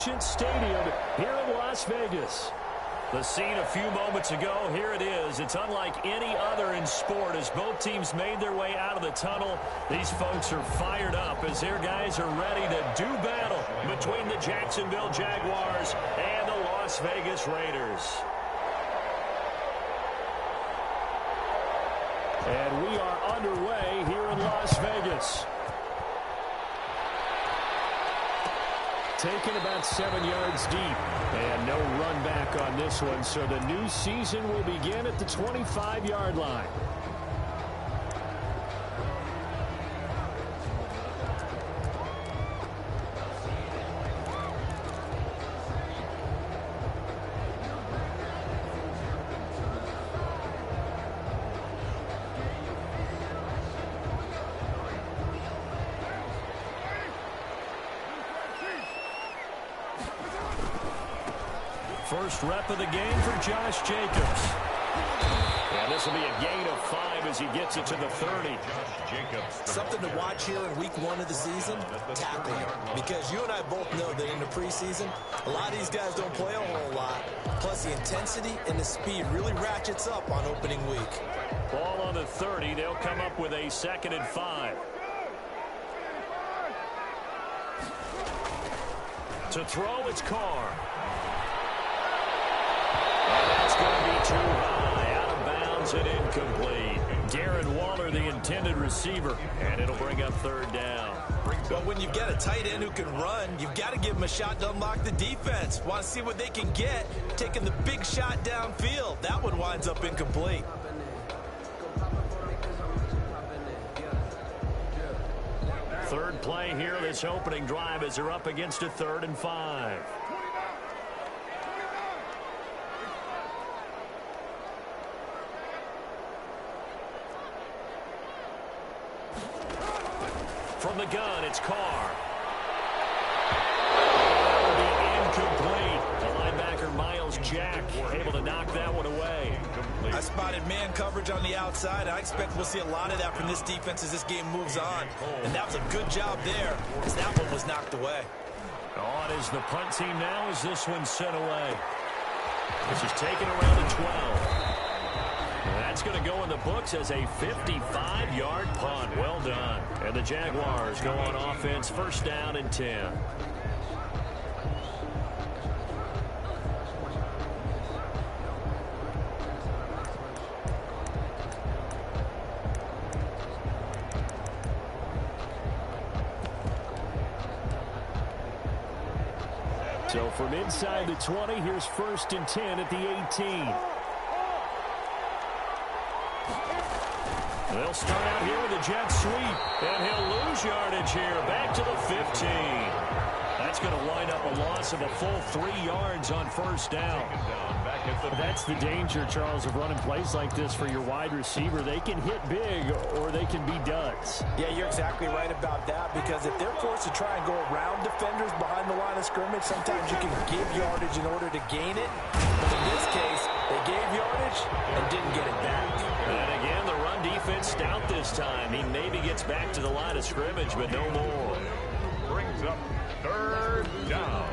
Stadium here in Las Vegas. The scene a few moments ago, here it is. It's unlike any other in sport as both teams made their way out of the tunnel. These folks are fired up as their guys are ready to do battle between the Jacksonville Jaguars and the Las Vegas Raiders. And we are underway here in Las Vegas. Taken about 7 yards deep. And no run back on this one, so the new season will begin at the 25-yard line. First rep of the game for Josh Jacobs. And this will be a gain of 5 as he gets it to the 30. Something to watch here in week 1 of the season, tackling. Because you and I both know that in the preseason, a lot of these guys don't play a whole lot. Plus the intensity and the speed really ratchets up on opening week. Ball on the 30. They'll come up with a 2nd and 5. To throw, it's Carr. That's going to be too high, out of bounds and incomplete. Darren Waller, the intended receiver, and it'll bring up 3rd down. Well, when you've got a tight end who can run, you've got to give him a shot to unlock the defense. Want to see what they can get, taking the big shot downfield. That one winds up incomplete. Third play here, this opening drive as they're up against a 3rd and 5. From the gun, it's Carr. That'll be incomplete. The linebacker, Miles Jack, able to knock that one away. I spotted man coverage on the outside. I expect we'll see a lot of that from this defense as this game moves on. And that was a good job there as that one was knocked away. On is the punt team now as this one's sent away. This is taken around the 12. That's going to go in the books as a 55-yard punt. Well done. And the Jaguars go on offense, 1st down and 10. So from inside the 20, here's 1st and 10 at the 18. They'll start out here with a jet sweep, and he'll lose yardage here, back to the 15. That's going to wind up a loss of a full 3 yards on 1st down. That's the danger, Charles, of running plays like this for your wide receiver. They can hit big or they can be duds. Yeah, you're exactly right about that, because if they're forced to try and go around defenders behind the line of scrimmage, sometimes you can give yardage in order to gain it. But in this case, they gave yardage and didn't get it back. And again, the run defense stout this time. He maybe gets back to the line of scrimmage, but no more. Brings up 3rd down.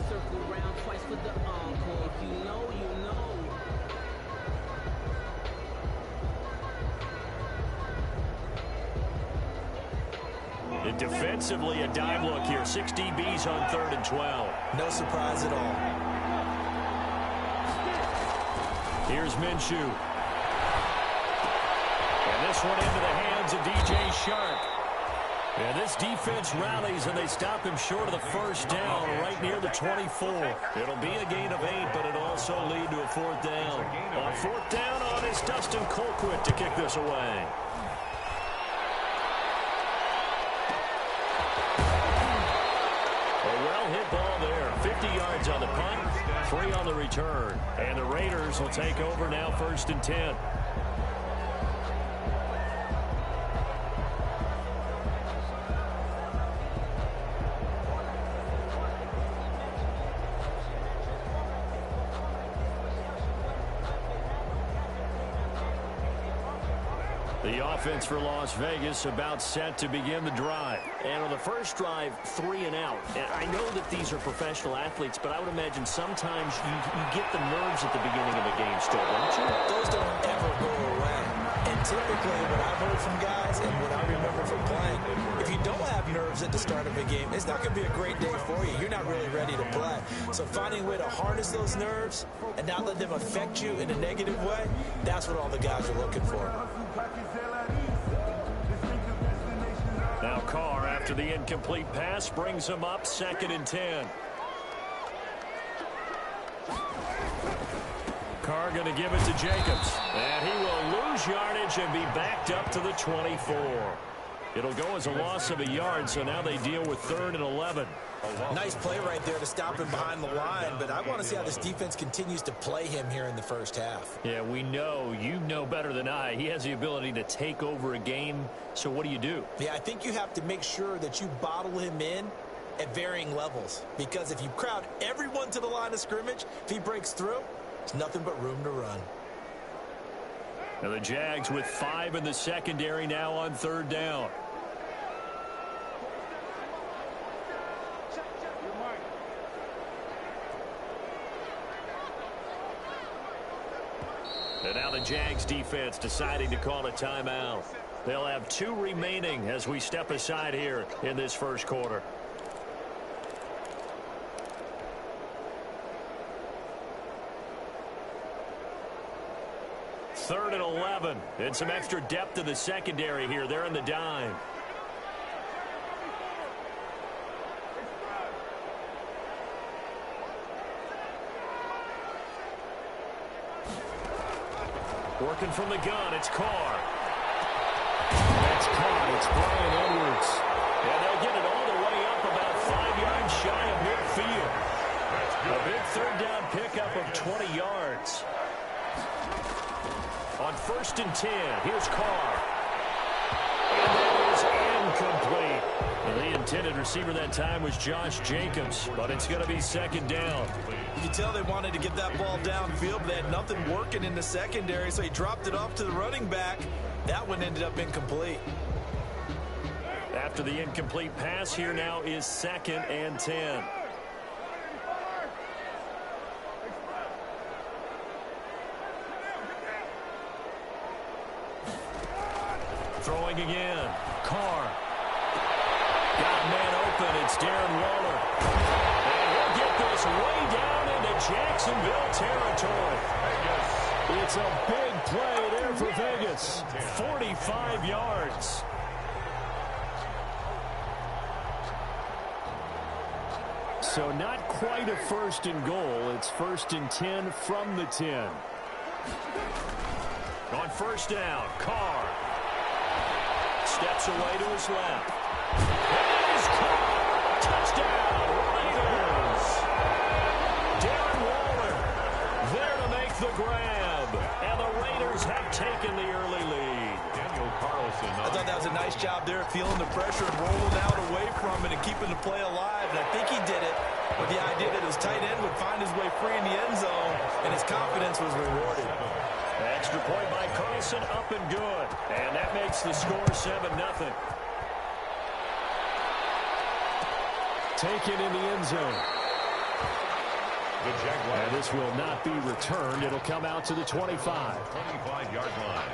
Circle around twice with the encore. If you know, you know. And defensively, a dive look here. 6 DBs on 3rd and 12. No surprise at all. Here's Minshew. And this one into the hands of DJ Shark. And this defense rallies, and they stop him short of the 1st down right near the 24. It'll be a gain of 8, but it'll also lead to a 4th down. On 4th down on is Dustin Colquitt to kick this away. A well-hit ball there. 50 yards on the punt, 3 on the return. And the Raiders will take over now, 1st and 10. The offense for Las Vegas about set to begin the drive. And on the first drive, 3 and out. And I know that these are professional athletes, but I would imagine sometimes you get the nerves at the beginning of a game still, don't you? Those don't ever go away. And typically what I've heard from guys and what I remember from playing, if you don't have nerves at the start of a game, it's not going to be a great day for you. You're not really ready to play. So finding a way to harness those nerves and not let them affect you in a negative way, that's what all the guys are looking for. Now Carr, after the incomplete pass, brings him up 2nd and 10. Carr going to give it to Jacobs. And he will lose yardage and be backed up to the 24. It'll go as a loss of a yard, so now they deal with 3rd and 11. Nice play right there to stop him behind the line, but I want to see how this defense continues to play him here in the first half. Yeah, we know. You know better than I. He has the ability to take over a game, so what do? Yeah, I think you have to make sure that you bottle him in at varying levels, because if you crowd everyone to the line of scrimmage, if he breaks through, there's nothing but room to run. Now the Jags with 5 in the secondary now on 3rd down. And now the Jags defense deciding to call a timeout. They'll have 2 remaining as we step aside here in this first quarter. Third and 11. And some extra depth in the secondary here. They're in the dime. Working from the gun, it's Carr. That's caught. It's Brian Edwards. And they'll get it all the way up about 5 yards shy of midfield. A big 3rd down pickup of 20 yards. On 1st and 10, here's Carr. And that is incomplete. And the intended receiver that time was Josh Jacobs, but it's going to be 2nd down. You can tell they wanted to get that ball downfield, but they had nothing working in the secondary, so he dropped it off to the running back. That one ended up incomplete. After the incomplete pass, here now is 2nd and 10. Throwing again. Carr. Got a man open. It's Darren Waller. And he'll get this way down into Jacksonville territory. It's a big play there for Vegas. 45 yards. So not quite a 1st and goal. It's 1st and 10 from the 10. On 1st down, Carr. Steps away to his left. And he's caught. Touchdown, Raiders. Darren Waller there to make the grab. And the Raiders have taken the early lead. Daniel Carlson. I thought that was a nice job there, feeling the pressure and rolling out away from it and keeping the play alive. And I think he did it with the idea that his tight end would find his way free in the end zone, and his confidence was rewarded. Extra point by Carlson, up and good. And that makes the score 7-0. Taken in the end zone. The Jaguars. And this will not be returned. It'll come out to the 25. 25-yard line.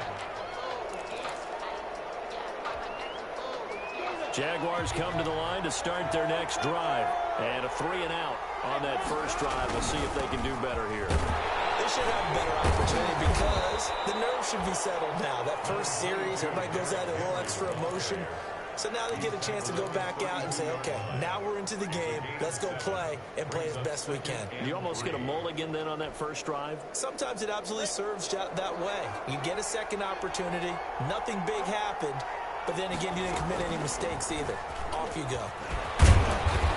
Jaguars come to the line to start their next drive. And a 3 and out on that first drive. We'll see if they can do better here. They should have a better opportunity because the nerves should be settled now. That first series, everybody goes out a little extra emotion. So now they get a chance to go back out and say, okay, now we're into the game. Let's go play and play as best we can. You almost get a mulligan then on that first drive? Sometimes it absolutely serves that way. You get a second opportunity. Nothing big happened. But then again, you didn't commit any mistakes either. Off you go.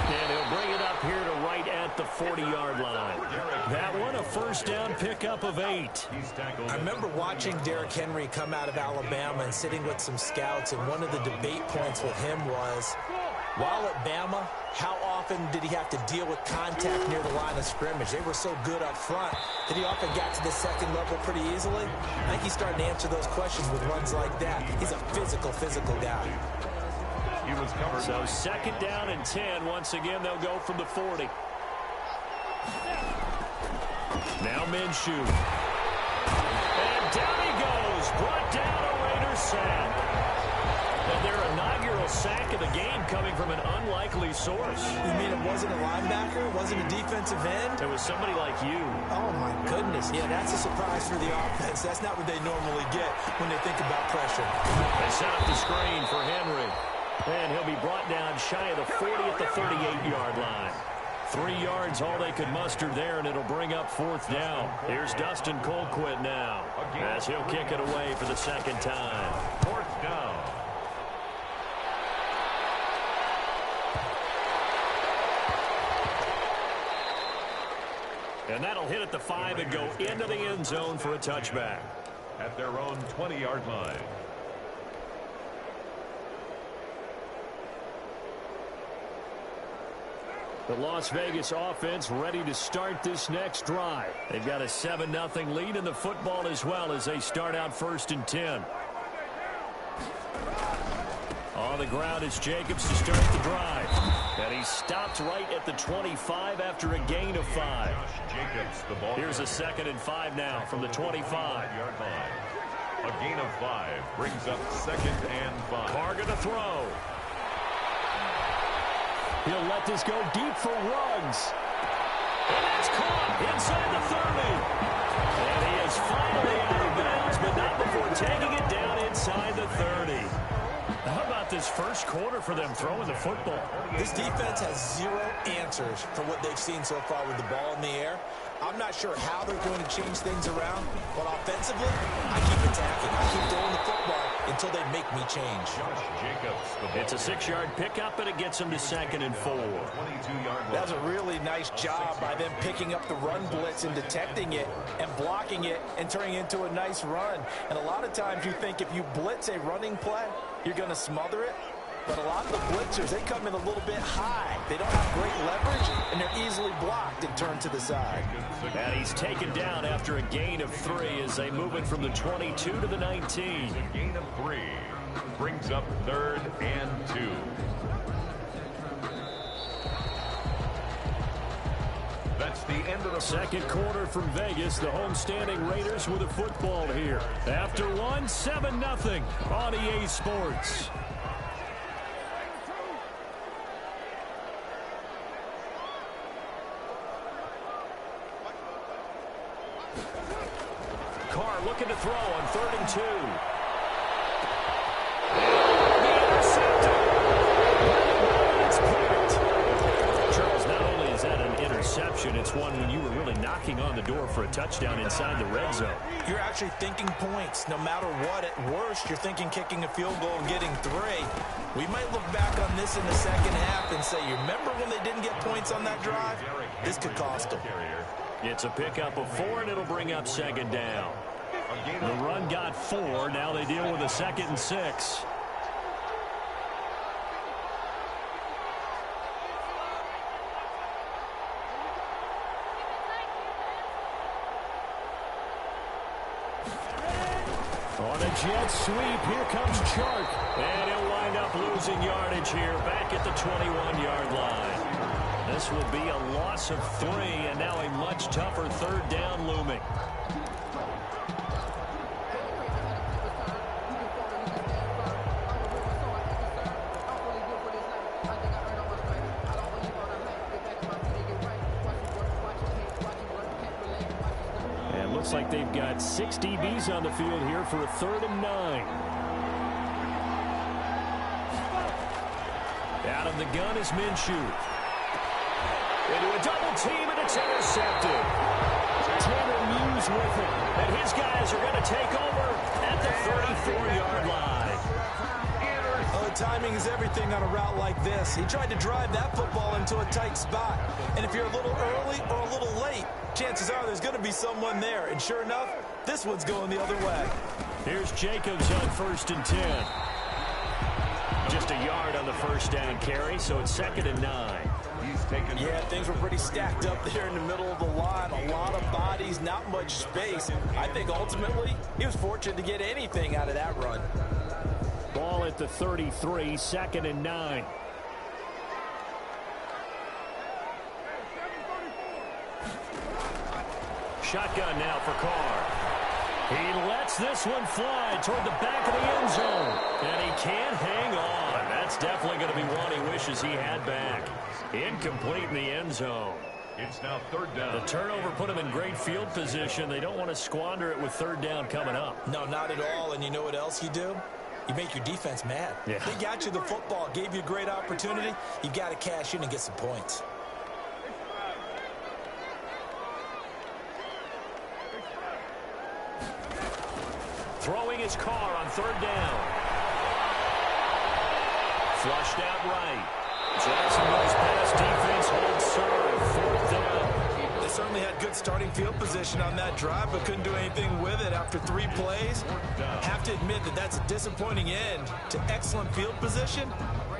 And he'll bring it up here to right at the 40-yard line. That one, a first down pickup of 8. I remember watching Derrick Henry come out of Alabama and sitting with some scouts, and one of the debate points with him was, While at Bama, how often did he have to deal with contact near the line of scrimmage? They were so good up front that he often got to the second level pretty easily. I think he's starting to answer those questions with runs like that. He's a physical guy. He was covered. So second down and 10. Once again, they'll go from the 40. Now Minshew. And down he goes. Brought down a Raiders sack. And their inaugural sack of the game coming from an unlikely source. You mean it wasn't a linebacker? It wasn't a defensive end? It was somebody like you. Oh, my goodness. Yeah, that's a surprise for the offense. That's not what they normally get when they think about pressure. They set up the screen for Henry. And he'll be brought down shy of the 40 at the 38-yard line. 3 yards, all they could muster there, and it'll bring up fourth down. Here's Dustin Colquitt now, as he'll kick it away for the second time. Fourth down. And that'll hit at the 5 and go into the end zone for a touchback. At their own 20-yard line. The Las Vegas offense ready to start this next drive. They've got a 7-0 lead in the football as well as they start out 1st and 10. On the ground is Jacobs to start the drive. And he stopped right at the 25 after a gain of 5. Jacobs, the ball. Here's a 2nd and 5 now from the 25-yard line. A gain of 5 brings up 2nd and 5. Carr gonna throw. He'll let this go deep for Ruggs. And it's caught inside the 30. And he is finally out of bounds, but not before taking it down inside the 30. How about this first quarter for them throwing the football? This defense has zero answers for what they've seen so far with the ball in the air. I'm not sure how they're going to change things around, but offensively, I keep attacking. I keep throwing the football until they make me change. It's a 6-yard pickup, and it gets them to 2nd and 4. That's a really nice job by them picking up the run blitz and detecting it and blocking it and turning it into a nice run. And a lot of times you think if you blitz a running play, you're going to smother it. But a lot of the blitzers, they come in a little bit high. They don't have great leverage, and they're easily blocked and turned to the side. And he's taken down after a gain of 3 as they move it from the 22 to the 19. A gain of 3 brings up 3rd and 2. That's the end of the second quarter from Vegas. The homestanding Raiders with a football here. After 7-0 on EA Sports. Carr looking to throw on 3rd and 2. It's picked. Charles, not only is that an interception, it's one when you were really knocking on the door for a touchdown inside the red zone. You're actually thinking points. No matter what, at worst, you're thinking kicking a field goal and getting 3. We might look back on this in the second half and say, you remember when they didn't get points on that drive? This could cost them. It's a pickup of 4, and it'll bring up 2nd down. The run got 4. Now they deal with a 2nd and 6. On a jet sweep, here comes Chark. And he'll wind up losing yardage here back at the 21-yard line. This will be a loss of 3, and now a much tougher 3rd down looming. And looks like they've got 6 DBs on the field here for a 3rd and 9. Out of the gun is Minshew. Into a double team, and it's intercepted. Tanner Muse with it. And his guys are going to take over at the 34-yard line. Oh, timing is everything on a route like this. He tried to drive that football into a tight spot. And if you're a little early or a little late, chances are there's going to be someone there. And sure enough, this one's going the other way. Here's Jacobs on 1st and 10. Just a yard on the first down carry, so it's 2nd and 9. Yeah, things were pretty stacked up there in the middle of the line. A lot of bodies, not much space. I think ultimately he was fortunate to get anything out of that run. Ball at the 33, 2nd and 9. Shotgun now for Carr. He lets this one fly toward the back of the end zone. And he can't hang on. That's definitely going to be one he wishes he had back. Incomplete in the end zone. It's now 3rd down. The turnover put him in great field position. They don't want to squander it with 3rd down coming up. No, not at all. And you know what else you do? You make your defense mad. Yeah. They got you the football, gave you a great opportunity. You got to cash in and get some points. Throwing his Carr on 3rd down. Flushed out right. Jacksonville's pass defense holds serve. 4th down. They certainly had good starting field position on that drive, but couldn't do anything with it after 3 plays. Have to admit that that's a disappointing end to excellent field position.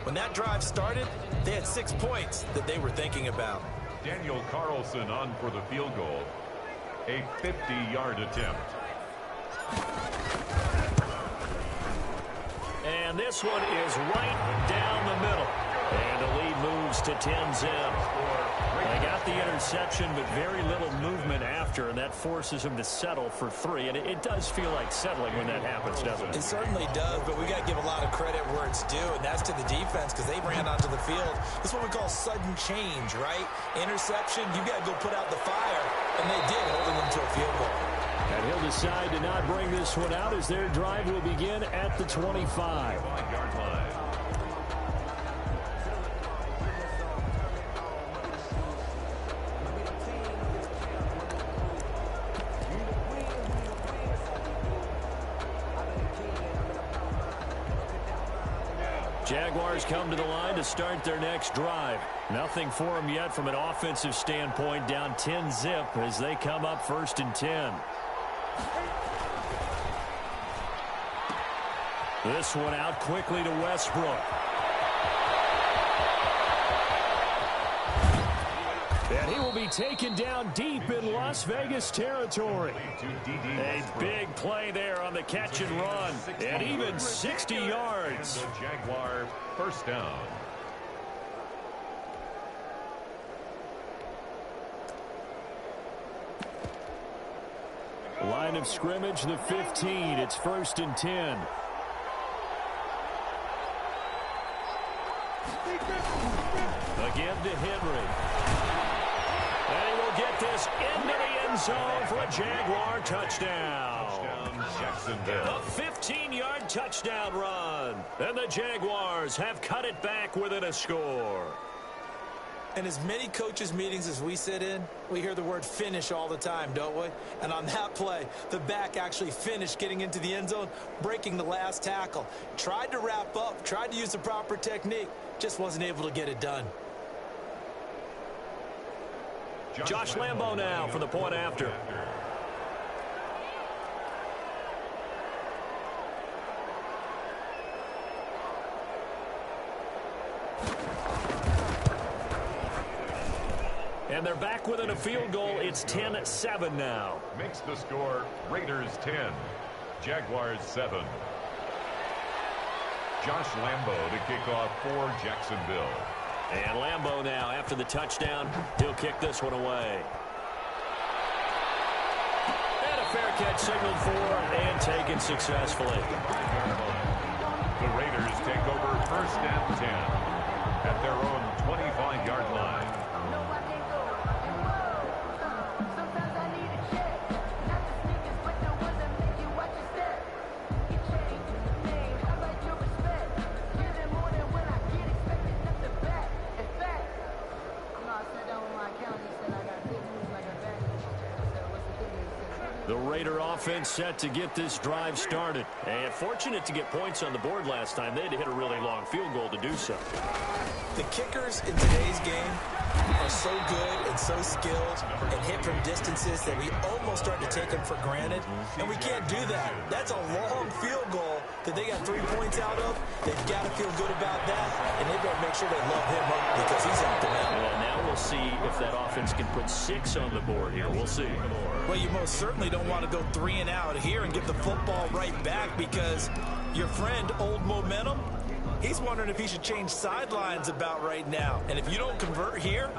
When that drive started, they had 6 points that they were thinking about. Daniel Carlson on for the field goal. A 50-yard attempt. And this one is right down the middle. And the lead moves to 10-zip. They got the interception, but very little movement after, and that forces him to settle for 3. And it does feel like settling when that happens, doesn't it? It certainly does, but we got to give a lot of credit where it's due, and that's to the defense because they ran onto the field. This is what we call sudden change, right? Interception, you got to go put out the fire, and they did, holding them to a field goal. And he'll decide to not bring this one out as their drive will begin at the 25. Jaguars come to the line to start their next drive. Nothing for them yet from an offensive standpoint, down 10-zip as they come up 1st and 10. This one out quickly to Westbrook. And he will be taken down deep in Las Vegas territory. A big play there on the catch and run. And even 60 yards. Jaguar 1st down. Line of scrimmage, the 15. It's 1st and 10. Again to Henry. And he will get this into the end zone for a Jaguar touchdown. Jacksonville. A 15-yard touchdown run. And the Jaguars have cut it back within a score. And as many coaches' meetings as we sit in, we hear the word finish all the time, don't we? And on that play, the back actually finished getting into the end zone, breaking the last tackle. Tried to wrap up, tried to use the proper technique, just wasn't able to get it done. Josh Lambo now for the point after. And they're back within a field goal. It's 10-7 now. Makes the score Raiders 10, Jaguars 7. Josh Lambo to kick off for Jacksonville. And Lambo now, after the touchdown, he'll kick this one away. And a fair catch signaled for and taken successfully. The Raiders take over 1st and 10 at their own 25-yard line. The Raider offense set to get this drive started. And fortunate to get points on the board last time. They had to hit a really long field goal to do so. The kickers in today's game are so good and so skilled and hit from distances that we almost start to take them for granted. And we can't do that. That's a long field goal that they got 3 points out of. They've got to feel good about that, and they've got to make sure they love him up because he's helped them out. Well, now we'll see if that offense can put 6 on the board here. We'll see. Well, you most certainly don't want to go 3 and out here and give the football right back because your friend, Old Momentum, he's wondering if he should change sidelines about right now. And if you don't convert here,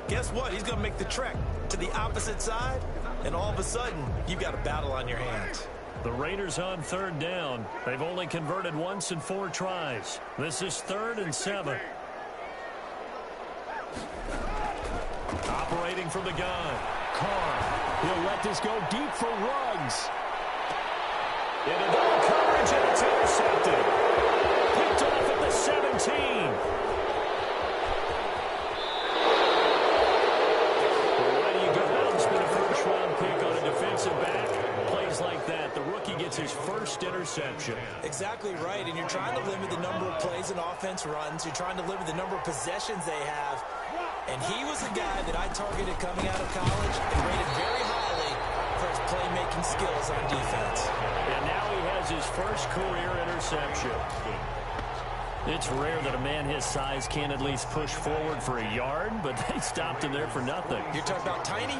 guess what? He's going to make the trek to the opposite side, and all of a sudden, you've got a battle on your hands. The Raiders on 3rd down. They've only converted once in 4 tries. This is 3rd and 7. Operating from the gun. Carr. He'll let this go deep for Ruggs. Into double coverage, and it's intercepted. Picked off at the 17. Well, why do you go out and spend a first-round pick on a defensive back? Plays like that, the rookie gets his first interception. Exactly right, and you're trying to limit the number of plays an offense runs. You're trying to limit the number of possessions they have. And he was a guy that I targeted coming out of college and rated very highly for his playmaking skills on defense. And now he has his first career interception. It's rare that a man his size can at least push forward for a yard, but they stopped him there for nothing. You're talking about tiny?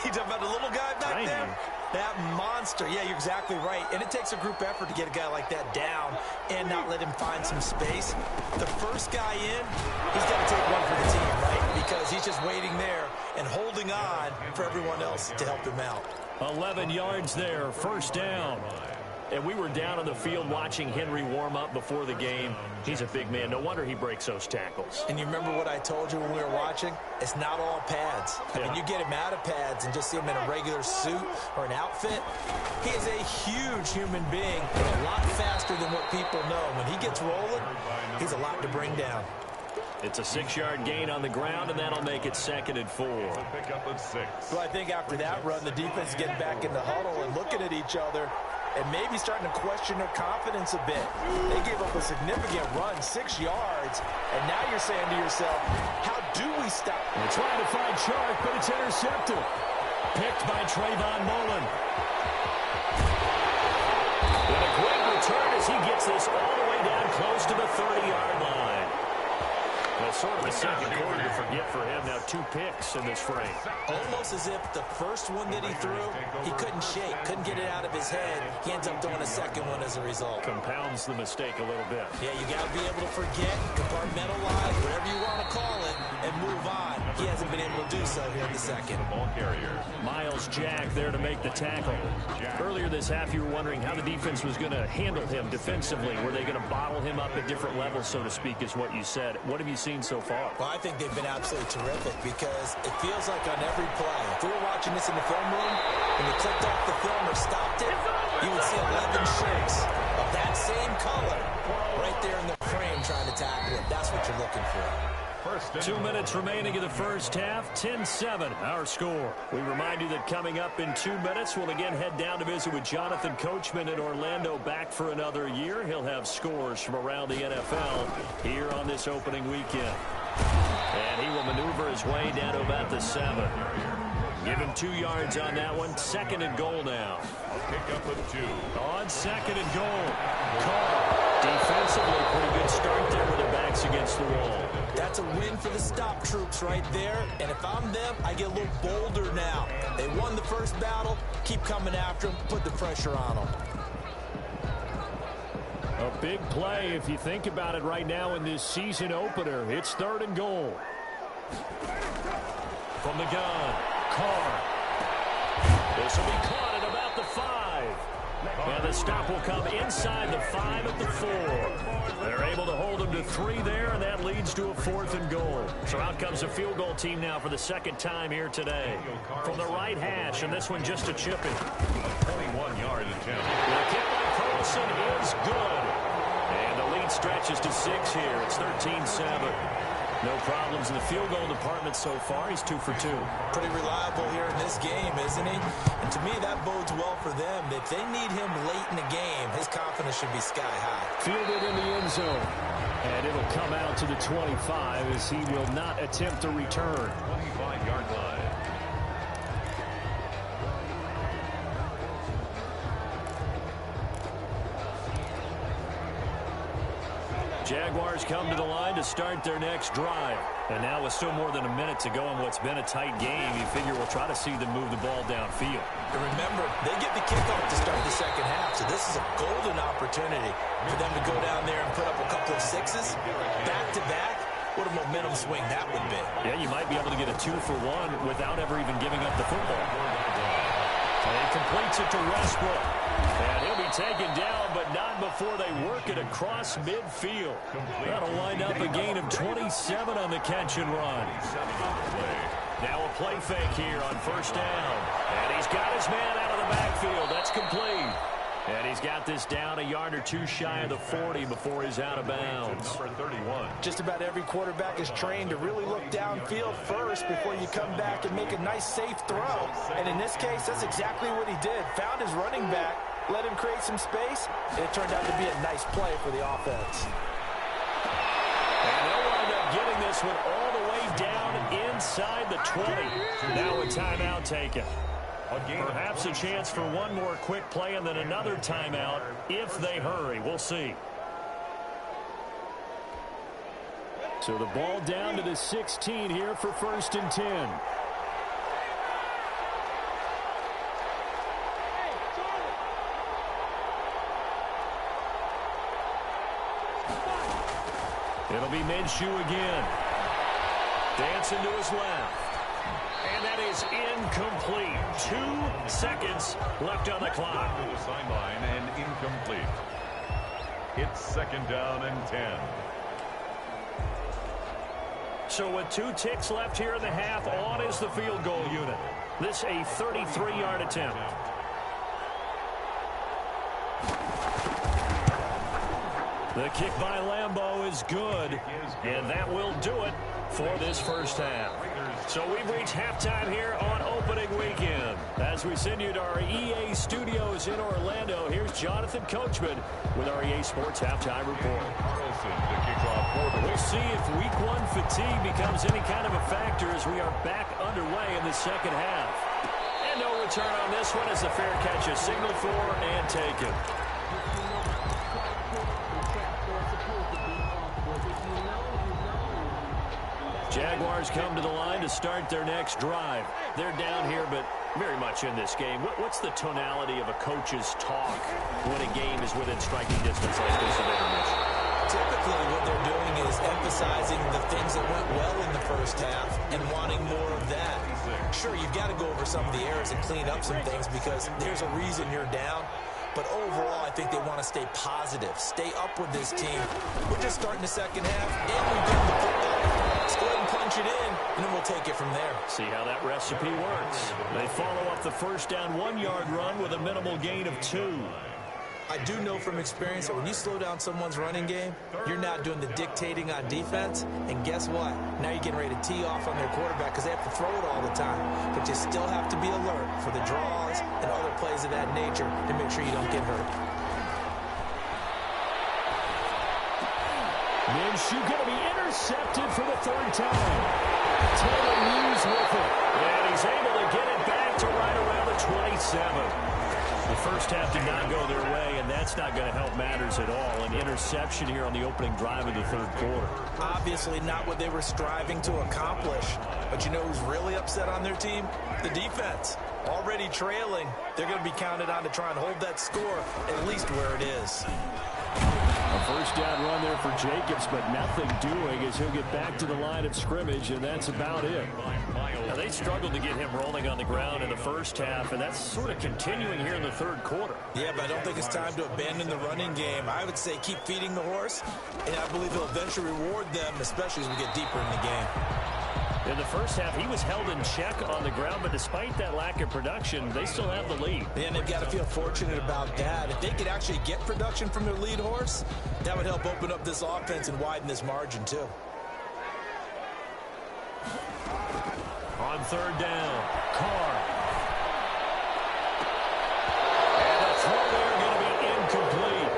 You're talking about the little guy back Tiny. there? That monster. Yeah, you're exactly right. And it takes a group effort to get a guy like that down and not let him find some space. The first guy in, he's got to take one for the team, right? Because he's just waiting there and holding on for everyone else to help him out. 11 yards there, first down. And we were down on the field watching Henry warm up before the game. He's a big man. No wonder he breaks those tackles. And you remember what I told you when we were watching? It's not all pads. I mean, you get him out of pads and just see him in a regular suit or an outfit. He is a huge human being and a lot faster than what people know. When he gets rolling, he's a lot to bring down. It's a 6-yard gain on the ground, and that'll make it 2nd and 4. Pick up at 6. So I think after that run, the defense is getting back in the huddle and looking at each other and maybe starting to question their confidence a bit. They gave up a significant run, 6 yards, and now you're saying to yourself, how do we stop? They're trying to find Chark, but it's intercepted. Picked by Trayvon Mullen. And a great return as he gets this all the way down close to the 30-yard line. Well, sort of a second quarter to forget for him. Now 2 picks in this frame. Almost as if the first one that he threw, he couldn't shake, couldn't get it out of his head. He ends up throwing a second one as a result. Compounds the mistake a little bit. Yeah, you got to be able to forget, compartmentalize, whatever you want to call it, and move on. He hasn't been able to do so here in the second. Ball carrier. Miles Jack there to make the tackle. Earlier this half, you were wondering how the defense was going to handle him defensively. Were they going to bottle him up at different levels, so to speak, is what you said. What have you seen so far? Well, I think they've been absolutely terrific because it feels like on every play, if we were watching this in the film room, when you clicked off the film or stopped it, you would see 11 shirts of that same color right there in the frame trying to tackle it. That's what you're looking for. 2 minutes remaining in the first half. 10-7, our score. We remind you that coming up in 2 minutes, we'll again head down to visit with Jonathan Coachman in Orlando, back for another year. He'll have scores from around the NFL here on this opening weekend. And he will maneuver his way down to about the 7. Give him 2 yards on that one. 2nd and goal now. Pick up of 2. On 2nd and goal. Carr. Defensively, pretty good start there with their backs against the wall. That's a win for the stop troops right there. And if I'm them, I get a little bolder now. They won the first battle. Keep coming after them. Put the pressure on them. A big play if you think about it right now in this season opener. It's 3rd and goal. From the gun, Carr. This will be caught at about the 5. And the stop will come inside the 5 at the 4. They're able to hold them to 3 there, and that leads to a 4th and goal. So out comes a field goal team now for the 2nd time here today. From the right hash, and this one just a chipping. A 21-yard attempt. The kick by Carlson is good. And the lead stretches to 6 here. It's 13-7. No problems in the field goal department so far. He's 2 for 2. Pretty reliable here in this game, isn't he? And to me, that bodes well for them. If they need him late in the game, his confidence should be sky high. Fielded in the end zone. And it'll come out to the 25 as he will not attempt a return. 25-yard line. Jaguars come to the line to start their next drive. And now with still more than a minute to go in what's been a tight game, you figure we'll try to see them move the ball downfield. And remember, they get the kickoff to start the second half, so this is a golden opportunity for them to go down there and put up a couple of sixes back-to-back. What a momentum swing that would be. Yeah, you might be able to get a 2-for-1 without ever even giving up the football. And he completes it to Westbrook. And he'll be taken down, but not before they work it across midfield. That'll wind up a gain of 27 on the catch and run. Now a play fake here on first down. And he's got his man out of the backfield. That's complete. And he's got this down a yard or two shy of the 40 before he's out of bounds. Number 31. Just about every quarterback is trained to really look downfield first before you come back and make a nice, safe throw. And in this case, that's exactly what he did. Found his running back, let him create some space, and it turned out to be a nice play for the offense. And they'll wind up getting this one all the way down inside the 20. Now a timeout taken. Perhaps a chance for one more quick play and then another timeout if they hurry. We'll see. So the ball down to the 16 here for 1st and 10. It'll be Minshew again. Dancing to his left. And that is incomplete. 2 seconds left on the clock. To the sideline and incomplete. It's 2nd down and 10. So with 2 ticks left here in the half, on is the field goal unit. This a 33-yard attempt. The kick by Lambeau is good, and that will do it for this first half. So we've reached halftime here on opening weekend. As we send you to our EA studios in Orlando, here's Jonathan Coachman with our EA Sports Halftime Report. We'll see if Week 1 fatigue becomes any kind of a factor as we are back underway in the second half. And no return on this one as the fair catch is signaled for and taken. Jaguars come to the line to start their next drive. They're down here, but very much in this game. What's the tonality of a coach's talk when a game is within striking distance like this at intermission? Typically, what they're doing is emphasizing the things that went well in the first half and wanting more of that. Sure, you've got to go over some of the errors and clean up some things because there's a reason you're down. But overall, I think they want to stay positive, stay up with this team. We're just starting the second half, and we've got the football. Let's go ahead and punch it in, and then we'll take it from there. See how that recipe works. They follow up the first down 1-yard run with a minimal gain of 2. I do know from experience that when you slow down someone's running game, you're not doing the dictating on defense. And guess what? Now you're getting ready to tee off on their quarterback because they have to throw it all the time. But you still have to be alert for the draws and other plays of that nature to make sure you don't get hurt. Minshew going to be intercepted for the 3rd time. Taylor Hughes with it. And he's able to get it back to right around the 27. The first half did not go their way, and that's not going to help matters at all. An interception here on the opening drive of the 3rd quarter. Obviously not what they were striving to accomplish. But you know who's really upset on their team? The defense. Already trailing. They're going to be counted on to try and hold that score at least where it is. A first down run there for Jacobs, but nothing doing as he'll get back to the line of scrimmage, and that's about it. Now, they struggled to get him rolling on the ground in the first half, and that's sort of continuing here in the 3rd quarter. Yeah, but I don't think it's time to abandon the running game. I would say keep feeding the horse, and I believe he'll eventually reward them, especially as we get deeper in the game. In the first half, he was held in check on the ground, but despite that lack of production, they still have the lead. And they've got to feel fortunate about that. If they could actually get production from their lead horse, that would help open up this offense and widen this margin, too. On third down, Carr. And the throw there going to be incomplete.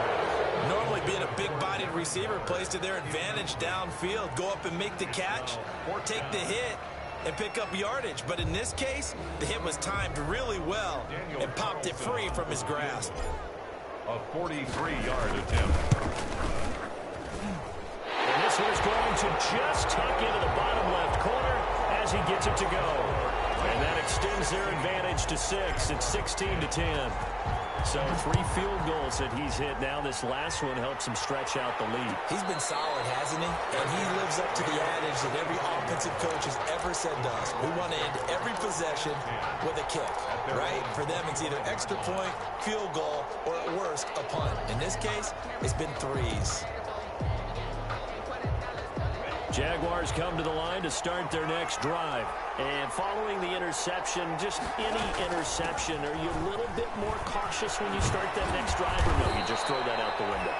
Normally being a big-bodied receiver plays to their advantage downfield. Go up and make the catch or take the hit and pick up yardage. But in this case, the hit was timed really well and popped it free from his grasp. A 43-yard attempt. And this one is going to just tuck into the bottom left corner as he gets it to go. And that extends their advantage to 6. It's 16-10. So 3 field goals that he's hit now. This last one helps him stretch out the lead. He's been solid, hasn't he? And he lives up to the adage that every offensive coach has ever said to us. We want to end every possession with a kick, right? For them, it's either extra point, field goal, or at worst, a punt. In this case, it's been 3s. Jaguars come to the line to start their next drive. And following the interception, just any interception, are you a little bit more cautious when you start that next drive, or no, you just throw that out the window?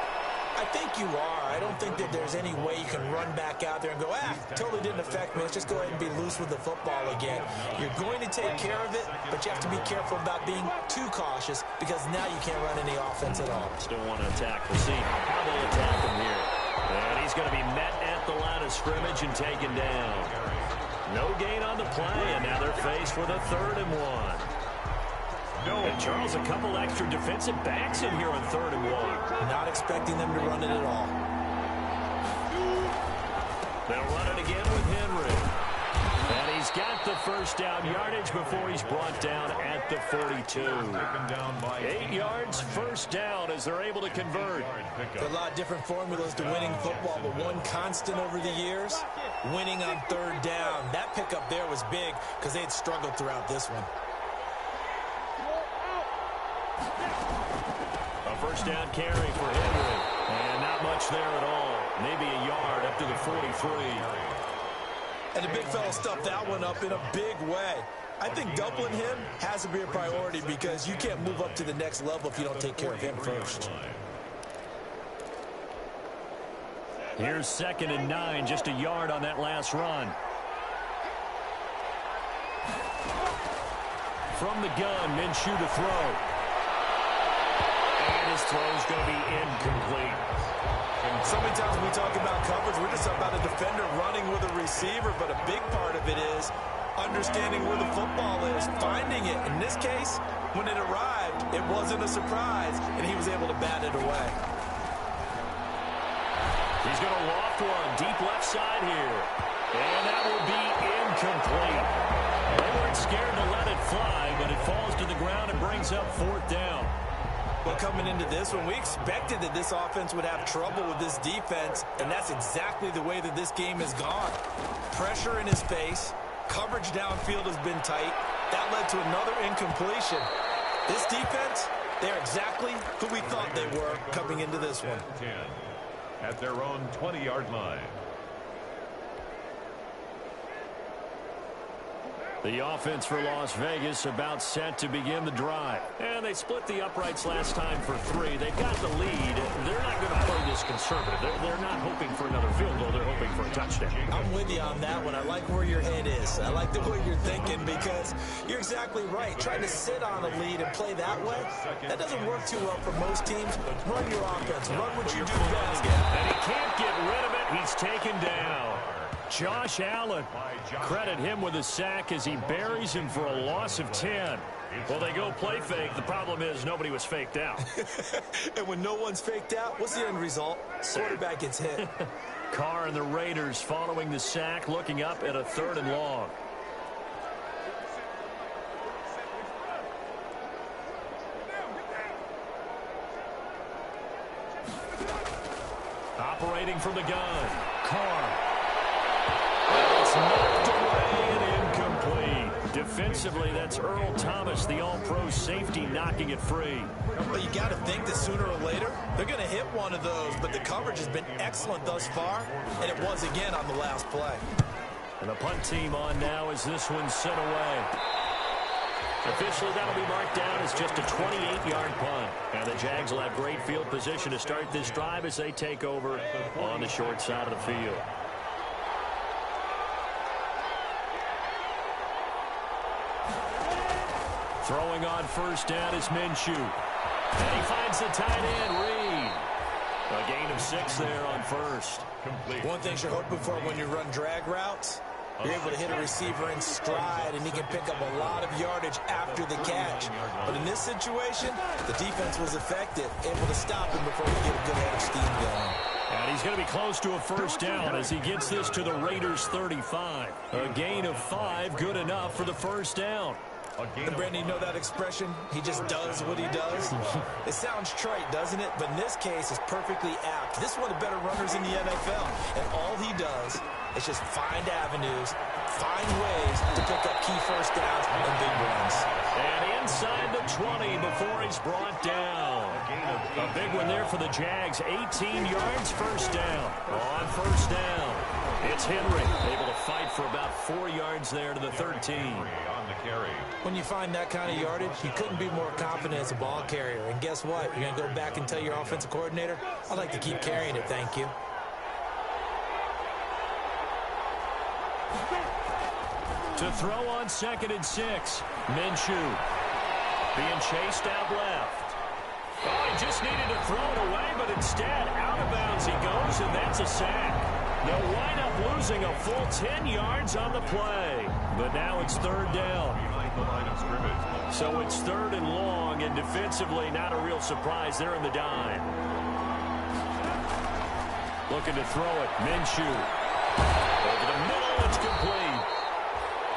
I think you are. I don't think that there's any way you can run back out there and go, totally didn't affect me. Let's just go ahead and be loose with the football again. You're going to take care of it, but you have to be careful about being too cautious because now you can't run any offense at all. Still want to attack. We'll see how they attack him here. And he's going to be met at the line of scrimmage and taken down. No gain on the play, and now they're faced with a 3rd and 1. And Charles, a couple extra defensive backs in here on 3rd and 1. Not expecting them to run it at all. They'll run it again with Henry. And he's got the first down yardage before he's brought down at the 42. 8 yards, first down as they're able to convert. There are a lot of different formulas to winning football, but one constant over the years, winning on 3rd down. That pickup there was big because they had struggled throughout this one. A first down carry for Henry. And not much there at all. Maybe a yard up to the 43. And the big fella stuffed that one up in a big way. I think doubling him has to be a priority because you can't move up to the next level if you don't take care of him first. Here's 2nd and 9, just a yard on that last run. From the gun, Minshew to throw. And his throw's going to be incomplete. So many times when we talk about coverage, we're just talking about a defender running with a receiver, but a big part of it is understanding where the football is, finding it. In this case, when it arrived, it wasn't a surprise, and he was able to bat it away. He's going to loft one deep left side here. And that will be incomplete. They weren't scared to let it fly, but it falls to the ground and brings up 4th down. But coming into this one, we expected that this offense would have trouble with this defense, and that's exactly the way that this game has gone. Pressure in his face, coverage downfield has been tight. That led to another incompletion. This defense, they're exactly who we thought they were coming into this one. 10 at their own 20-yard line. The offense for Las Vegas about set to begin the drive. And they split the uprights last time for 3. They've got the lead. They're not going to play this conservative. They're not hoping for another field goal. They're hoping for a touchdown. I'm with you on that one. I like where your head is. I like the way you're thinking because you're exactly right. Trying to sit on a lead and play that way, that doesn't work too well for most teams. Run your offense. Run what you do best. And he can't get rid of it. He's taken down. Josh Allen, credit him with a sack as he buries him for a loss of 10. Well, they go play fake. The problem is nobody was faked out. And when no one's faked out, what's the end result? Quarterback gets hit. Carr and the Raiders following the sack, looking up at a 3rd and long. Operating from the gun, Carr. It's knocked away and incomplete. Defensively, that's Earl Thomas, the all-pro safety, knocking it free. Well, you got to think that sooner or later, they're going to hit one of those, but the coverage has been excellent thus far, and it was again on the last play. And the punt team on now as this one's sent away. Officially, that'll be marked down as just a 28-yard punt. And the Jags will have great field position to start this drive as they take over on the short side of the field. Throwing on first down is Minshew. And he finds the tight end, Reed. A gain of 6 there on first. Complete. One thing you're hoping for when you run drag routes, you're able to hit a receiver in stride, and he can pick up a lot of yardage after the catch. But in this situation, the defense was effective, able to stop him before he get a good head of steam going. And he's going to be close to a first down as he gets this to the Raiders' 35. A gain of 5, good enough for the first down. And Brandon, you know that expression? He just does what he does. It sounds trite, doesn't it? But in this case, it's perfectly apt. This is one of the better runners in the NFL. And all he does is just find avenues, find ways to pick up key first downs and big runs. And inside the 20 before he's brought down. A big one there for the Jags. 18 yards, first down. On first down, it's Henry, able to fight for about 4 yards there to the 13. On the carry. When you find that kind of yardage, you couldn't be more confident as a ball carrier. And guess what? You're going to go back and tell your offensive coordinator, I'd like to keep carrying it, thank you. To throw on 2nd and 6, Minshew being chased out left. Oh, he just needed to throw it away, but instead, out of bounds he goes, and that's a sack. They'll wind up losing a full 10 yards on the play. But now it's 3rd down. Behind the line of scrimmage. So it's 3rd and long, and defensively, not a real surprise. They're in the dime. Looking to throw it. Minshew. Over the middle, it's complete.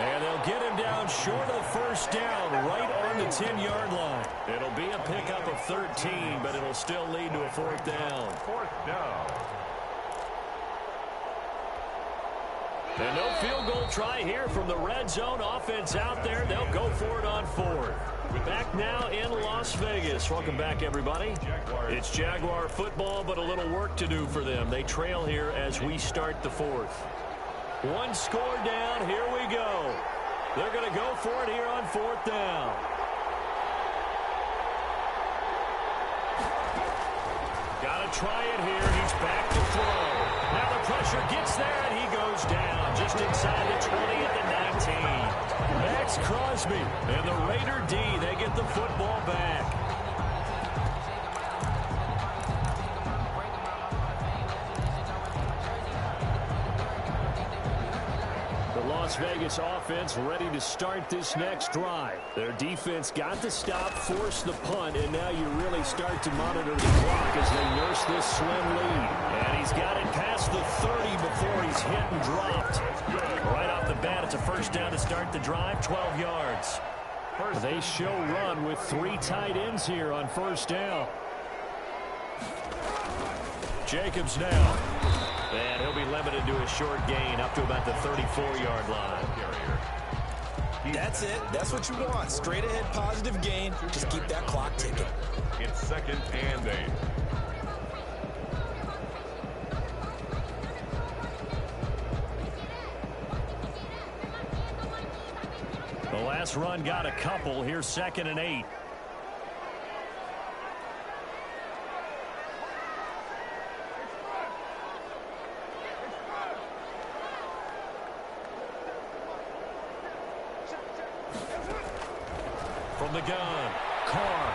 And they'll get him down short of first down, right on the 10-yard line. It'll be a pickup of 13, but it'll still lead to a 4th down. 4th down. And no field goal try here from the red zone offense out there. They'll go for it on 4th. Back now in Las Vegas. Welcome back, everybody. It's Jaguar football, but a little work to do for them. They trail here as we start the 4th. 1 score down. Here we go. They're going to go for it here on 4th down. Got to try it here. He's back to throw. Now the pressure gets there, and he goes down just inside the 20 at the 19. Max Crosby and the Raider D, they get the football back. The Las Vegas offense ready to start this next drive. Their defense got the stop, forced the punt, and now you really start to monitor the clock as they nurse this slim lead. And he's got it past the 30 before he's hit and dropped. Right off the bat, it's a first down to start the drive, 12 yards. They show run with 3 tight ends here on first down. Jacobs now. And he'll be limited to a short gain up to about the 34-yard line. That's it. That's what you want. Straight ahead positive gain. Just keep that clock ticking. It's 2nd and 8. The last run got a couple. Here's 2nd and 8. From the gun, Carr.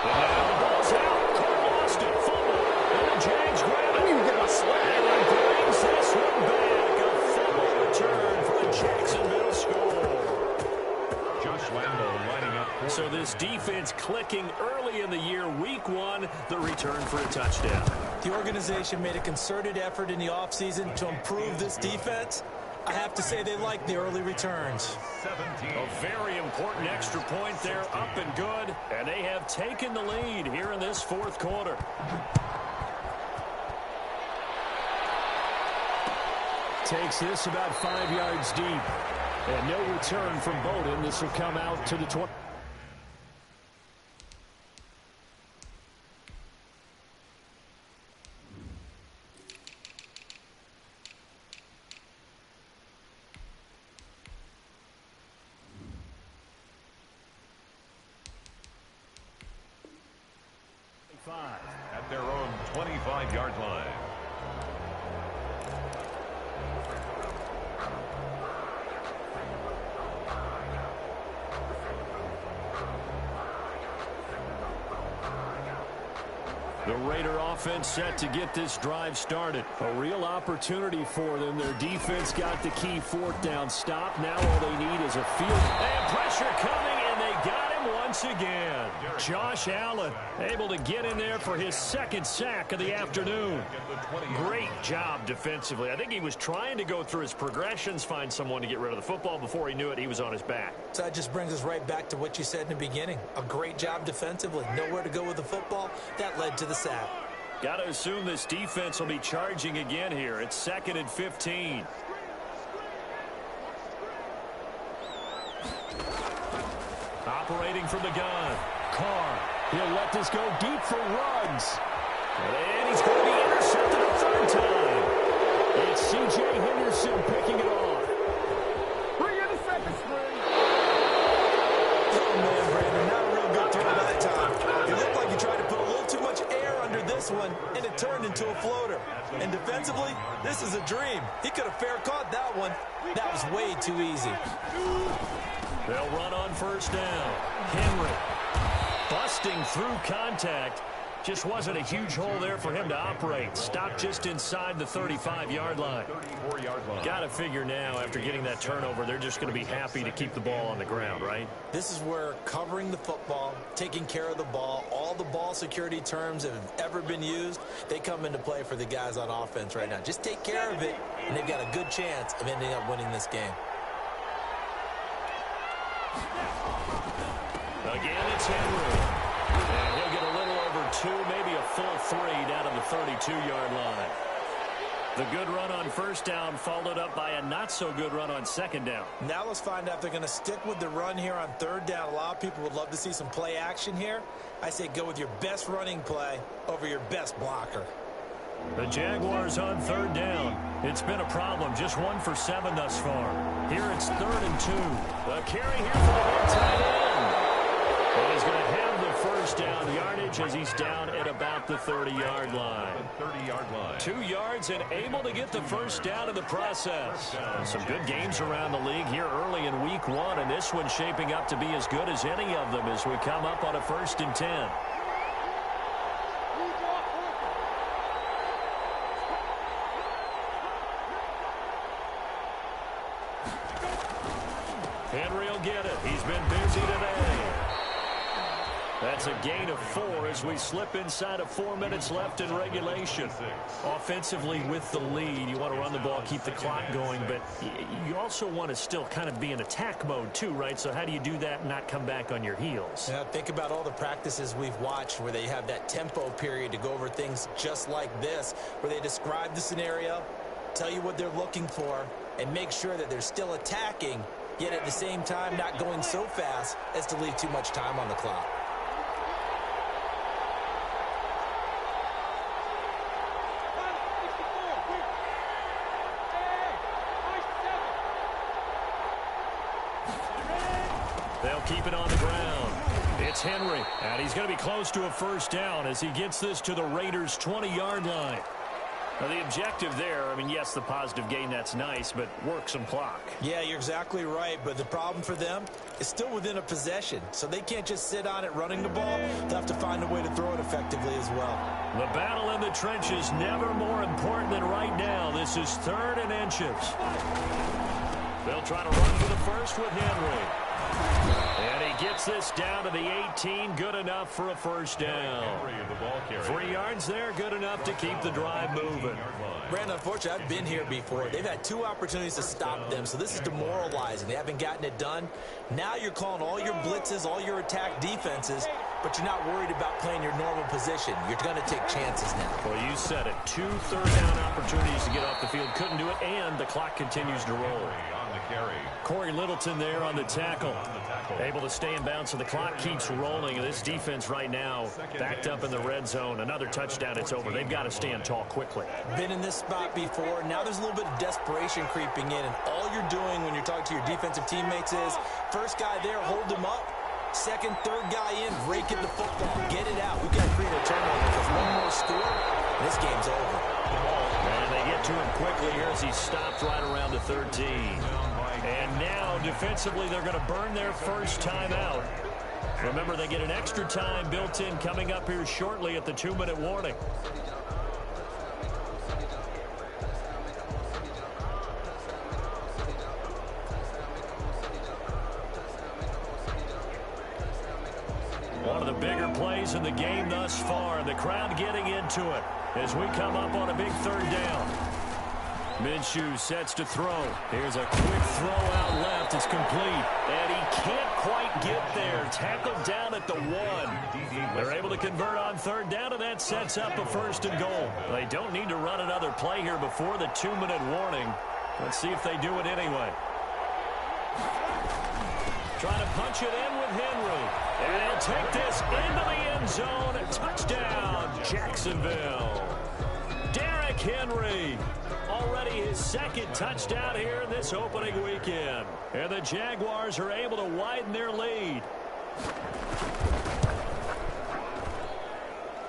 And the ball's out. Carr lost it. Fumble. And the Jags grab it. I didn't even get my swag. And brings this one back. A fumble return for a Jacksonville score. Josh Lambo lining up. So this defense clicking early in the year. Week 1, the return for a touchdown. The organization made a concerted effort in the offseason to improve this defense. I have to say they like the early returns. 17. A very important extra point there, up and good. And they have taken the lead here in this 4th quarter. Takes this about 5 yards deep. And no return from Bowden. This will come out to the 20. At their own 25-yard line. The Raider offense set to get this drive started. A real opportunity for them. Their defense got the key fourth down stop. Now all they need is a field. And pressure coming, and they got him once again. Josh Allen able to get in there for his second sack of the afternoon. Great job defensively. I think he was trying to go through his progressions, find someone to get rid of the football. Before he knew it, he was on his back. So that just brings us right back to what you said in the beginning. A great job defensively. Nowhere to go with the football. That led to the sack. Got to assume this defense will be charging again here. It's 2nd and 15. Operating from the gun. Carr. He'll let this go deep for runs. And he's going to be intercepted a third time. It's C.J. Henderson picking it off. Bring in the second string. Oh, man, Brandon, not a real good throw that time. It looked like he tried to put a little too much air under this one, and it turned into a floater. And defensively, this is a dream. He could have fair caught that one. That was way too easy. They'll run on first down. Henry busting through contact. Just wasn't a huge hole there for him to operate. Stopped just inside the 35-yard line. Got to figure now, after getting that turnover, they're just going to be happy to keep the ball on the ground, right? This is where covering the football, taking care of the ball, all the ball security terms that have ever been used, they come into play for the guys on offense right now. Just take care of it, and they've got a good chance of ending up winning this game. Again, it's Henry. And he'll get a little over 2, maybe a full 3 down to the 32-yard line. The good run on first down followed up by a not-so-good run on second down. Now let's find out if they're going to stick with the run here on third down. A lot of people would love to see some play action here. I say go with your best running play over your best blocker. The Jaguars on third down. It's been a problem. Just 1 for 7 thus far. Here it's 3rd and 2. The carry here for the big tight end. And he's going to have the first down yardage as he's down at about the 30-yard line. 2 yards and able to get the first down in the process. Some good games around the league here early in week 1, and this one's shaping up to be as good as any of them as we come up on a 1st and 10. Henry will get it. He's been busy today. That's a gain of 4 as we slip inside of 4 minutes left in regulation. Offensively with the lead, you want to run the ball, keep the clock going, but you also want to still kind of be in attack mode too, right? So how do you do that and not come back on your heels? Yeah, think about all the practices we've watched where they have that tempo period to go over things just like this, where they describe the scenario, tell you what they're looking for, and make sure that they're still attacking, yet at the same time not going so fast as to leave too much time on the clock. They'll keep it on the ground. It's Henry, and he's going to be close to a first down as he gets this to the Raiders' 20-yard line. Now, the objective there, I mean, yes, the positive gain, that's nice, but work some clock. Yeah, you're exactly right, but the problem for them is still within a possession, so they can't just sit on it running the ball. They'll have to find a way to throw it effectively as well. The battle in the trenches never more important than right now. This is 3rd and inches. They'll try to run for the first with Henry. And he gets this down to the 18, good enough for a first down. 3 yards there, good enough to keep the drive moving. Brandon, unfortunately, I've been here before. They've had 2 opportunities to stop them, so this is demoralizing. They haven't gotten it done. Now you're calling all your blitzes, all your attack defenses, but you're not worried about playing your normal position. You're going to take chances now. Well, you said it. 2 third-down opportunities to get off the field. Couldn't do it, and the clock continues to roll. Corey Littleton there on the tackle. Able to stay in bounds, so the clock keeps rolling. And this defense right now backed up in the red zone. Another touchdown, it's over. They've got to stand tall quickly. Been in this spot before. Now there's a little bit of desperation creeping in, and all you're doing when you're talking to your defensive teammates is first guy there, hold him up. Second, third guy in, rake at the football. Get it out. We've got to create a turnover because one more score, and this game's over. And they get to him quickly here as he stopped right around the 13. And now, defensively, they're going to burn their first time out. Remember, they get an extra time built in coming up here shortly at the 2-minute warning. One of the bigger plays in the game thus far, and the crowd getting into it as we come up on a big 3rd down. Minshew sets to throw. Here's a quick throw out left. It's complete. And he can't quite get there. Tackled down at the 1. They're able to convert on 3rd down, and that sets up a 1st and goal. They don't need to run another play here before the 2-minute warning. Let's see if they do it anyway. Trying to punch it in with Henry. And he'll take this into the end zone. A touchdown, Jacksonville. Derrick Henry. Already his 2nd touchdown here in this opening weekend. And the Jaguars are able to widen their lead.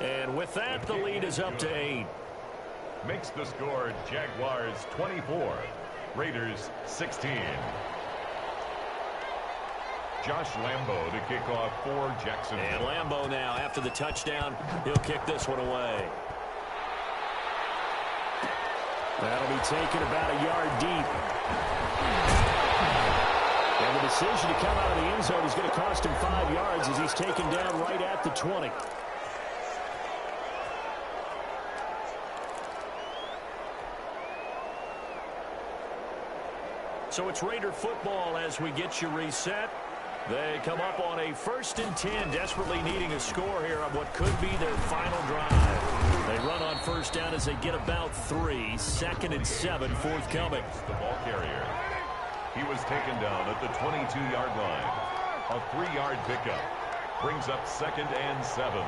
And with that, the lead is up to 8. Makes the score Jaguars 24, Raiders 16. Josh Lambo to kick off for Jacksonville. And Lambo now, after the touchdown, he'll kick this one away. That'll be taken about a yard deep. And the decision to come out of the end zone is going to cost him 5 yards as he's taken down right at the 20. So it's Raider football as we get you reset. They come up on a 1st and 10, desperately needing a score here on what could be their final drive. They run on 1st down as they get about 3. 2nd and 7 forthcoming. The ball carrier. He was taken down at the 22-yard line. A 3-yard pickup. Brings up 2nd and 7.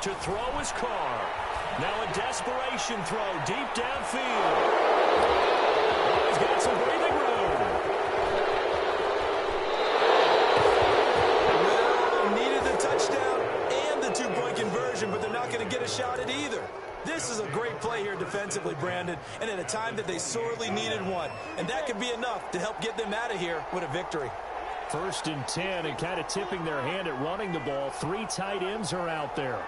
To throw is Carr. Now a desperation throw deep downfield. He's got some breathing room. Well, needed the touchdown and the 2-point conversion, but they're not going to get a shot at either. This is a great play here defensively, Brandon, and at a time that they sorely needed one. And that could be enough to help get them out of here with a victory. 1st and 10, and kind of tipping their hand at running the ball. 3 tight ends are out there.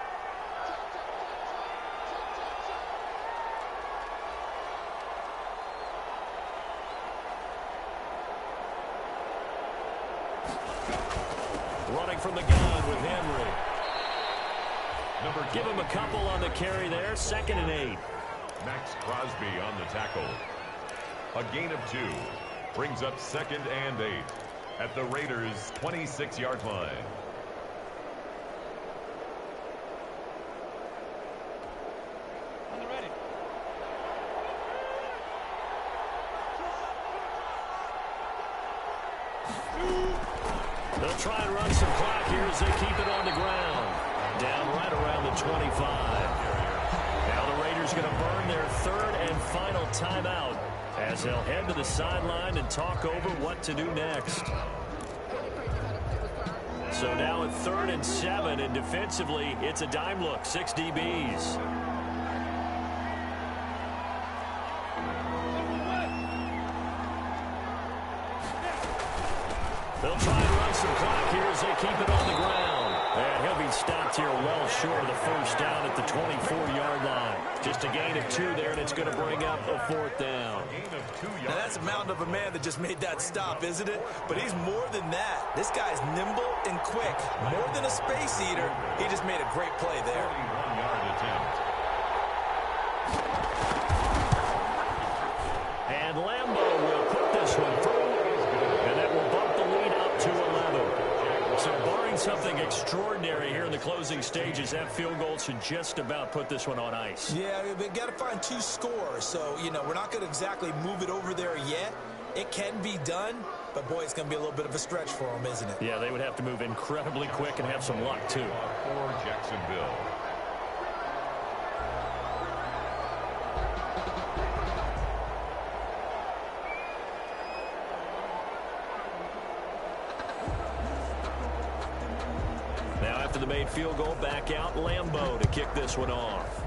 Running from the gun with Henry. Give him a couple on the carry there. 2nd and 8. Max Crosby on the tackle. A gain of 2. Brings up 2nd and 8 at the Raiders' 26-yard line. They'll try and run some clock here as they keep it on the ground. Down right around the 25. Now the Raiders going to burn their 3rd and final timeout as they'll head to the sideline and talk over what to do next. So now at 3rd and 7, and defensively, it's a dime look. 6 DBs. They'll try and run some clock here as they keep it on the ground. And he'll be stopped here well short of the 1st down at the 24-yard line. Just a gain of 2 there, and it's going to bring up a 4th down. Now that's a mountain of a man that just made that stop, isn't it? But he's more than that. This guy's nimble and quick. More than a space eater, he just made a great play there. 41-yard attempt. And Lambo will put this one through, and that will bump the lead up to 11. So barring something extraordinary here in the closing stages, that field goal should just about put this one on ice. Yeah, we've got to find 2 scores. So, you know, we're not going to exactly move it over there yet. It can be done, but, boy, it's going to be a little bit of a stretch for them, isn't it? Yeah, they would have to move incredibly quick and have some luck, too. For Jacksonville. Now after the made field goal, back out Lambo to kick this one off.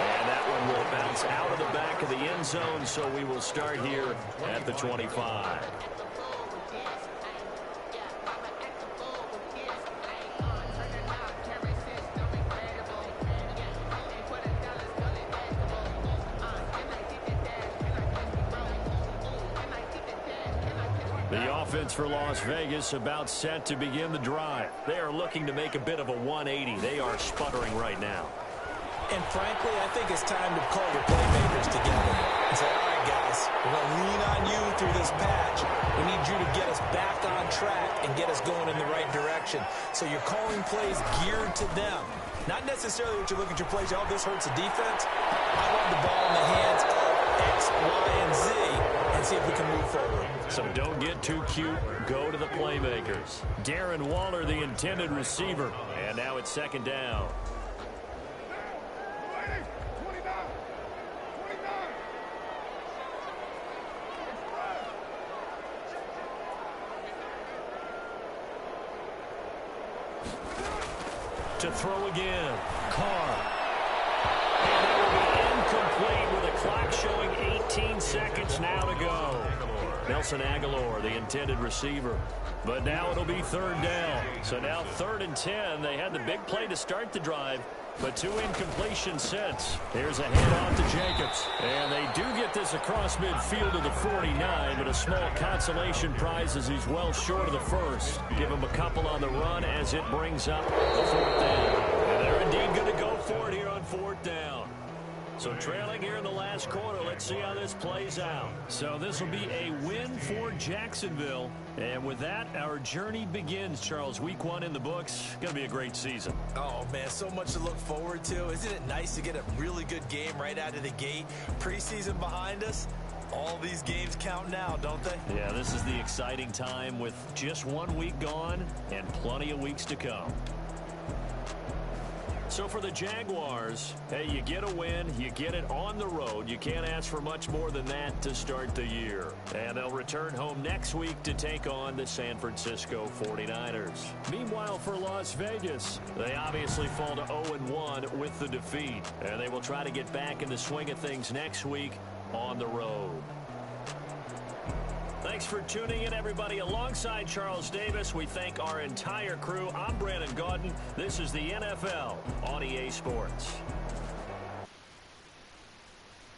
And that one will bounce is out of the back of the end zone, so we will start here at the 25. The offense for Las Vegas about set to begin the drive. They are looking to make a bit of a 180. They are sputtering right now. And frankly, I think it's time to call your playmakers together and say, all right, guys, we're going to lean on you through this patch. We need you to get us back on track and get us going in the right direction. So you're calling plays geared to them. Not necessarily what you look at your plays, oh, this hurts the defense. I want the ball in the hands of X, Y, and Z and see if we can move forward. So don't get too cute. Go to the playmakers. Darren Waller, the intended receiver. And now it's second down. To throw again. Carr. And it will be incomplete with the clock showing 18 seconds now to go. Nelson Aguilar, the intended receiver. But now it'll be third down. So now 3rd and 10. They had the big play to start the drive, but 2 incompletions since. Here's a handoff to Jacobs. And they do get this across midfield to the 49, but a small consolation prize as he's well short of the first. Give him a couple on the run as it brings up the 4th down. And they're indeed going to go for it here on 4th down. So trailing here in the last quarter, let's see how this plays out. So this will be a win for Jacksonville. And with that, our journey begins, Charles. Week 1 in the books. Going to be a great season. Oh, man, so much to look forward to. Isn't it nice to get a really good game right out of the gate? Preseason behind us. All these games count now, don't they? Yeah, this is the exciting time with just 1 week gone and plenty of weeks to come. So for the Jaguars, hey, you get a win, you get it on the road. You can't ask for much more than that to start the year. And they'll return home next week to take on the San Francisco 49ers. Meanwhile, for Las Vegas, they obviously fall to 0-1 with the defeat. And they will try to get back in the swing of things next week on the road. Thanks for tuning in, everybody. Alongside Charles Davis, we thank our entire crew. I'm Brandon Gaudin. This is the NFL on EA Sports.